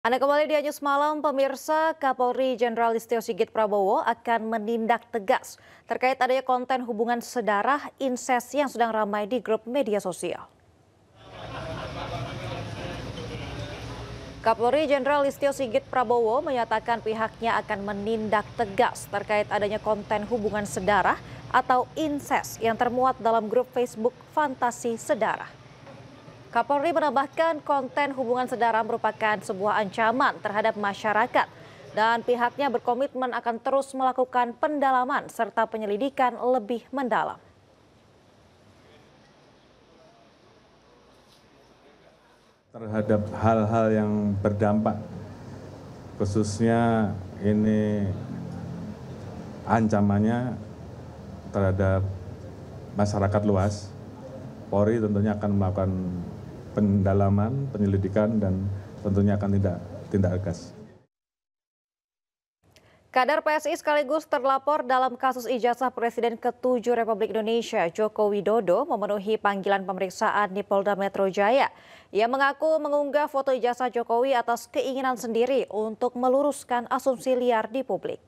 Anda kembali di News Malam, pemirsa. Kapolri Jenderal Listio Sigit Prabowo akan menindak tegas terkait adanya konten hubungan sedarah inses yang sedang ramai di grup media sosial. Kapolri Jenderal Listio Sigit Prabowo menyatakan pihaknya akan menindak tegas terkait adanya konten hubungan sedarah atau inses yang termuat dalam grup Facebook Fantasi Sedarah. Kapolri menambahkan konten hubungan sedarah merupakan sebuah ancaman terhadap masyarakat dan pihaknya berkomitmen akan terus melakukan pendalaman serta penyelidikan lebih mendalam. Terhadap hal-hal yang berdampak, khususnya ini ancamannya terhadap masyarakat luas, Polri tentunya akan melakukan pendalaman, penyelidikan, dan tentunya akan tindak tegas. Kader PSI sekaligus terlapor dalam kasus ijazah Presiden ke-7 Republik Indonesia Joko Widodo memenuhi panggilan pemeriksaan di Polda Metro Jaya. Ia mengaku mengunggah foto ijazah Jokowi atas keinginan sendiri untuk meluruskan asumsi liar di publik.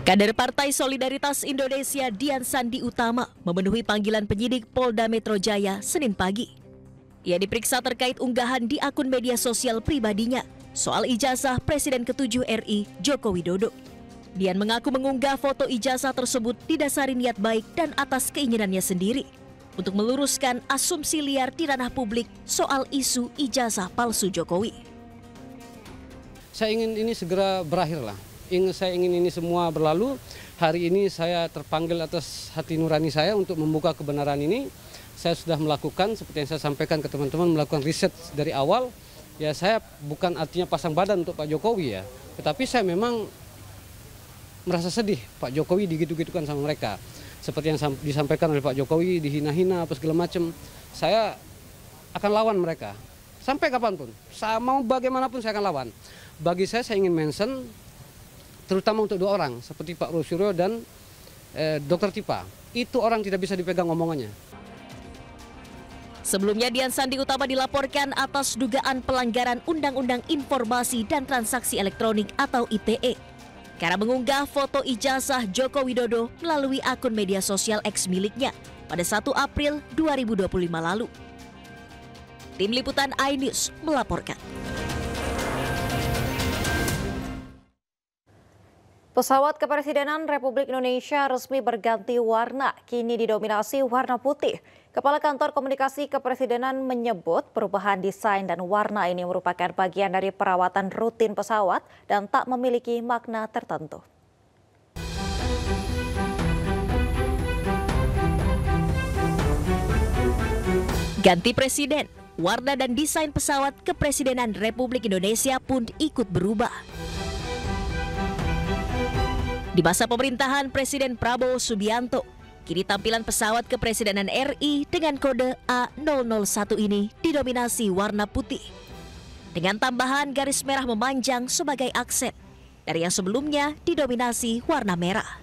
Kader Partai Solidaritas Indonesia Dian Sandi Utama memenuhi panggilan penyidik Polda Metro Jaya Senin pagi. Ia diperiksa terkait unggahan di akun media sosial pribadinya soal ijazah Presiden ke-7 RI Joko Widodo. Dian mengaku mengunggah foto ijazah tersebut didasari niat baik dan atas keinginannya sendiri untuk meluruskan asumsi liar di ranah publik soal isu ijazah palsu Jokowi. Saya ingin ini segera berakhir lah. Saya ingin ini semua berlalu. Hari ini saya terpanggil atas hati nurani saya untuk membuka kebenaran ini. Saya sudah melakukan, seperti yang saya sampaikan ke teman-teman, melakukan riset dari awal. Ya, saya bukan artinya pasang badan untuk Pak Jokowi ya. Tetapi saya memang merasa sedih Pak Jokowi digitu-gitukan sama mereka. Seperti yang disampaikan oleh Pak Jokowi, dihina-hina apa segala macam. Saya akan lawan mereka. Sampai kapanpun. Mau bagaimanapun saya akan lawan. Bagi saya ingin mention terutama untuk dua orang seperti Pak Rosyuro dan Dr. Tipa. Itu orang tidak bisa dipegang omongannya. Sebelumnya Dian Sandi Utama dilaporkan atas dugaan pelanggaran Undang-Undang Informasi dan Transaksi Elektronik atau ITE karena mengunggah foto ijazah Joko Widodo melalui akun media sosial X miliknya pada 1 April 2025 lalu. Tim Liputan iNews melaporkan. Pesawat Kepresidenan Republik Indonesia resmi berganti warna, kini didominasi warna putih. Kepala Kantor Komunikasi Kepresidenan menyebut perubahan desain dan warna ini merupakan bagian dari perawatan rutin pesawat dan tak memiliki makna tertentu. Ganti presiden, warna dan desain pesawat Kepresidenan Republik Indonesia pun ikut berubah. Di masa pemerintahan Presiden Prabowo Subianto, kini tampilan pesawat Kepresidenan RI dengan kode A001 ini didominasi warna putih. Dengan tambahan garis merah memanjang sebagai aksen, dari yang sebelumnya didominasi warna merah.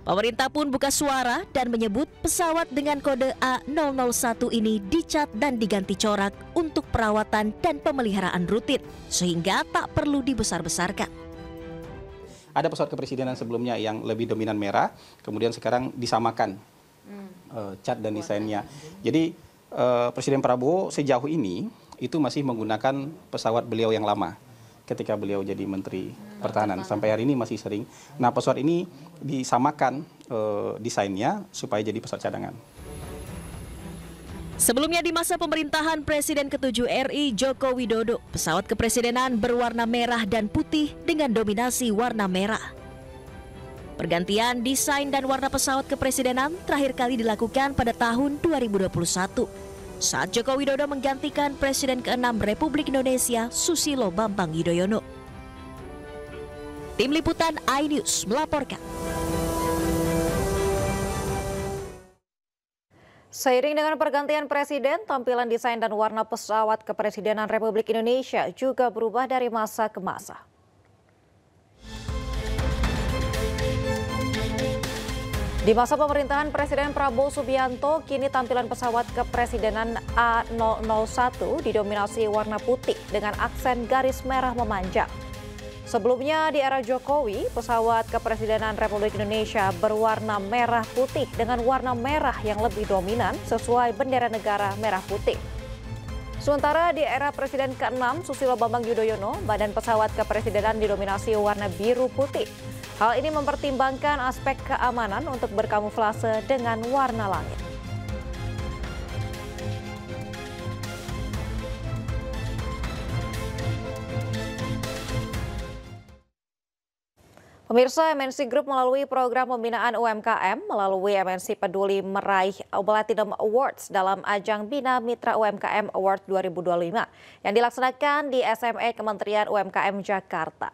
Pemerintah pun buka suara dan menyebut pesawat dengan kode A001 ini dicat dan diganti corak untuk perawatan dan pemeliharaan rutin, sehingga tak perlu dibesar-besarkan. Ada pesawat kepresidenan sebelumnya yang lebih dominan merah, kemudian sekarang disamakan cat dan desainnya. Jadi Presiden Prabowo sejauh ini itu masih menggunakan pesawat beliau yang lama ketika beliau jadi Menteri Pertahanan. Sampai hari ini masih sering. Nah, pesawat ini disamakan desainnya supaya jadi pesawat cadangan. Sebelumnya di masa pemerintahan Presiden ke-7 RI Joko Widodo, pesawat kepresidenan berwarna merah dan putih dengan dominasi warna merah. Pergantian desain dan warna pesawat kepresidenan terakhir kali dilakukan pada tahun 2021 saat Joko Widodo menggantikan Presiden ke-6 Republik Indonesia Susilo Bambang Yudhoyono. Tim Liputan iNews melaporkan. Seiring dengan pergantian presiden, tampilan desain dan warna pesawat Kepresidenan Republik Indonesia juga berubah dari masa ke masa. Di masa pemerintahan Presiden Prabowo Subianto, kini tampilan pesawat kepresidenan A001 didominasi warna putih dengan aksen garis merah memanjang. Sebelumnya di era Jokowi, pesawat kepresidenan Republik Indonesia berwarna merah putih dengan warna merah yang lebih dominan sesuai bendera negara merah putih. Sementara di era Presiden ke-6 Susilo Bambang Yudhoyono, badan pesawat kepresidenan didominasi warna biru putih. Hal ini mempertimbangkan aspek keamanan untuk berkamuflase dengan warna langit. Pemirsa, MNC Group melalui program pembinaan UMKM melalui MNC Peduli meraih Platinum Awards dalam ajang Bina Mitra UMKM Award 2025 yang dilaksanakan di SME Kementerian UMKM Jakarta.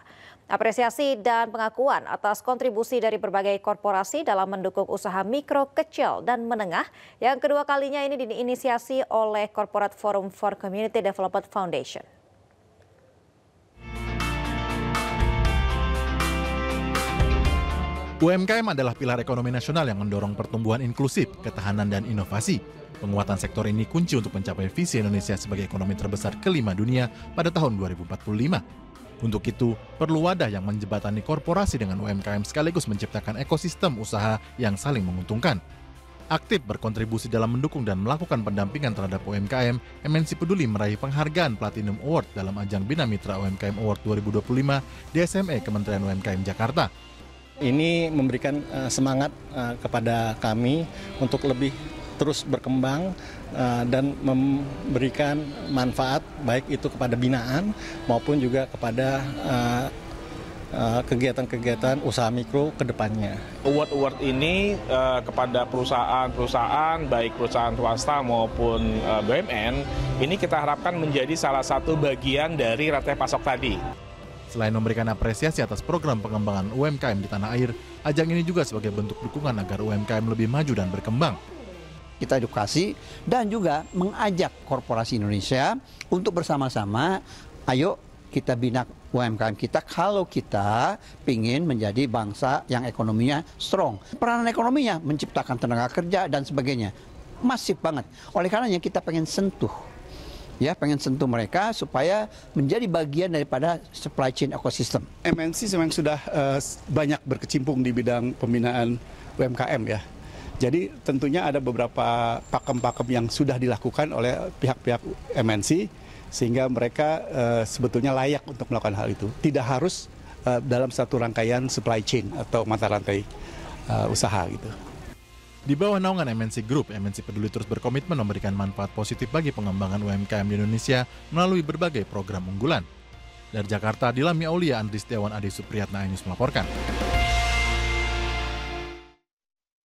Apresiasi dan pengakuan atas kontribusi dari berbagai korporasi dalam mendukung usaha mikro, kecil, dan menengah yang kedua kalinya ini diinisiasi oleh Corporate Forum for Community Development Foundation. UMKM adalah pilar ekonomi nasional yang mendorong pertumbuhan inklusif, ketahanan, dan inovasi. Penguatan sektor ini kunci untuk mencapai visi Indonesia sebagai ekonomi terbesar kelima dunia pada tahun 2045. Untuk itu, perlu wadah yang menjembatani korporasi dengan UMKM sekaligus menciptakan ekosistem usaha yang saling menguntungkan. Aktif berkontribusi dalam mendukung dan melakukan pendampingan terhadap UMKM, MNC Peduli meraih penghargaan Platinum Award dalam ajang Bina Mitra UMKM Award 2025 di SME Kementerian UMKM Jakarta. Ini memberikan semangat kepada kami untuk lebih terus berkembang dan memberikan manfaat baik itu kepada binaan maupun juga kepada kegiatan-kegiatan usaha mikro ke depannya. Award ini kepada perusahaan-perusahaan, baik perusahaan swasta maupun BUMN, ini kita harapkan menjadi salah satu bagian dari rantai pasok tadi. Selain memberikan apresiasi atas program pengembangan UMKM di tanah air, ajang ini juga sebagai bentuk dukungan agar UMKM lebih maju dan berkembang. Kita edukasi dan juga mengajak korporasi Indonesia untuk bersama-sama, ayo kita bina UMKM kita kalau kita ingin menjadi bangsa yang ekonominya strong. Peranan ekonominya menciptakan tenaga kerja dan sebagainya. Masif banget. Oleh karenanya kita pengen sentuh mereka supaya menjadi bagian daripada supply chain ekosistem. MNC memang sudah banyak berkecimpung di bidang pembinaan UMKM ya. Jadi tentunya ada beberapa pakem-pakem yang sudah dilakukan oleh pihak-pihak MNC sehingga mereka sebetulnya layak untuk melakukan hal itu. Tidak harus dalam satu rangkaian supply chain atau mata rantai usaha gitu. Di bawah naungan MNC Group, MNC Peduli terus berkomitmen memberikan manfaat positif bagi pengembangan UMKM di Indonesia melalui berbagai program unggulan. Dari Jakarta, Dilami Aulia, Andri Setiawan, Adi Supriyatna, News melaporkan.